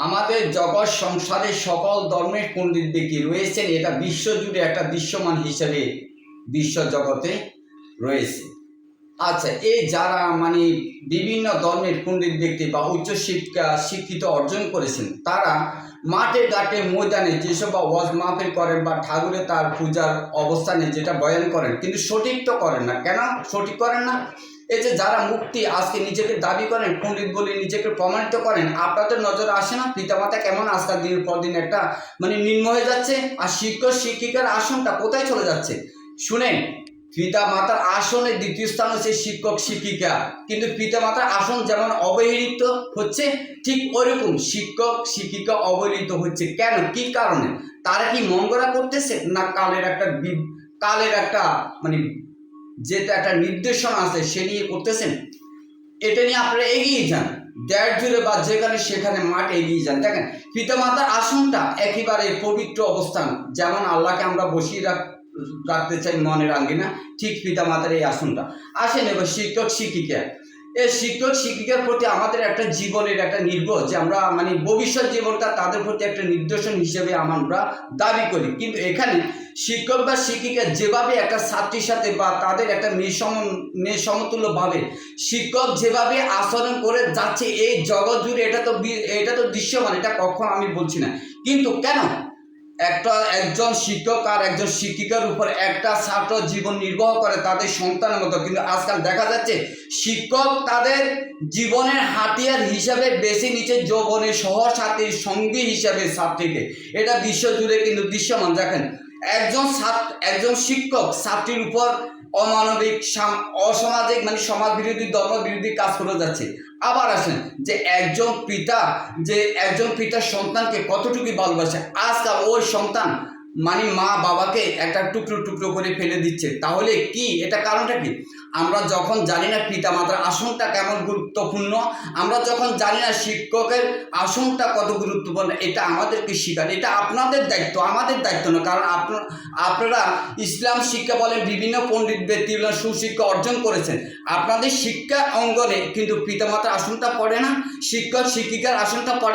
আমাদের জগৎ সংসারে সকল ধর্মের পণ্ডিত ব্যক্তি রয়েছেন, এটা বিশ্বজুড়ে একটা দৃশ্যমান হিসেবে বিশ্ব জগতে রয়েছে। আচ্ছা, এই যারা বিভিন্ন ধর্মের পণ্ডিত ব্যক্তি বা উচ্চশিক্ষা শিক্ষিত অর্জন করেছেন, তারা মাঠে ঘাটে ময়দানে যেসব ওয়াজ মাহফিল করেন বা ঠাকুরের তার পূজার অবস্থানে যেটা বয়ান করেন, কিন্তু সঠিক তো করেন না। কেন সঠিক করেন না? এই যে যারা মুক্তি আজকে নিজেকে দাবি করেন, পণ্ডিত বলে নিজেকে প্রমাণিত করেন, আপনাদের নজরে আসে না পিতামাতা কেমন আজকাল দিনের পর দিন একটা নিম্ন হয়ে যাচ্ছে, আর শিক্ষক শিক্ষিকার আসনটা কোথায় চলে যাচ্ছে? শুনেন, পিতা মাতার আসনের দ্বিতীয় স্থান হচ্ছে শিক্ষক শিক্ষিকা, কিন্তু পিতা মাতার আসন যেমন অবহেলিত হচ্ছে, ঠিক ওইরকম শিক্ষক শিক্ষিকা অবহেলিত হচ্ছে। কেন, কি কারণে? তারা কি মন গড়া করতেছে, না কালের একটা যেটা একটা নির্দেশনা আছে সে নিয়ে করতেছেন? এটা নিয়ে আপনারা এগিয়ে যান, দেড় জুড়ে বা যেখানে সেখানে মাঠে এগিয়ে যান। দেখেন, পিতামাতার আসনটা একেবারে পবিত্র অবস্থান, যেমন আল্লাহকে আমরা বসিয়ে রাখতে চাই মনের আঙ্গিনা, ঠিক পিতামাতার এই আসনটা। আসেন এবার শিক্ষক শিক্ষিকা, এই শিক্ষক শিক্ষিকার প্রতি আমাদের একটা জীবনের একটা নির্ভর, যে আমরা ভবিষ্যৎ জীবনটা তাদের প্রতি একটা নির্দেশন হিসেবে আমরা দাবি করি। কিন্তু এখানে শিক্ষক বা শিক্ষিকা যেভাবে একটা ছাত্রীর সাথে বা তাদের একটা মেয়ে সমতুল্যভাবে শিক্ষক যেভাবে আচরণ করে যাচ্ছে এই জগৎ জুড়ে, এটা তো দৃশ্যমান, এটা কখনো আমি বলছি না। কিন্তু কেন একজন শিক্ষক আর একজন শিক্ষিকার উপর একটা ছাত্র জীবন নির্বাহ করে তাদের সন্তানের মতো, কিন্তু আজকাল দেখা যাচ্ছে শিক্ষক তাদের জীবনের হাতিয়ার হিসাবে বেছে নিচ্ছে যৌবনের সহসাথীর সঙ্গী হিসাবে ছাত্রীকে। এটা বিশ্ব জুড়ে কিন্তু দৃশ্যমান। দেখেন, একজন শিক্ষক ছাত্রীর উপর অমানবিক অসামাজিক সমাজ বিরোধী ধর্ম বিরোধী কাজ করে যাচ্ছে। আবার আসেন যে একজন পিতার সন্তানকে কতটুকু ভালোবাসে, আজকাল ওই সন্তান মা বাবাকে একটা টুকরো টুকরো করে ফেলে দিচ্ছে। তাহলে কি এটা কারণটা কি? আমরা যখন জানি না পিতা মাতার আসনটা কেমন গুরুত্বপূর্ণ, আমরা যখন জানি না শিক্ষকের আসনটা কত গুরুত্বপূর্ণ, এটা আমাদেরকে শিখান। এটা আপনাদের দায়িত্ব, আমাদের দায়িত্ব না। কারণ আপনারা ইসলাম শিক্ষা বলেন, বিভিন্ন পণ্ডিত ব্যক্তি সুশিক্ষা অর্জন করেছেন, আপনাদের শিক্ষা অঙ্গনে কিন্তু পিতামাতার আসনটা পড়ে না, শিক্ষক শিক্ষিকার আসনটা পড়ে না।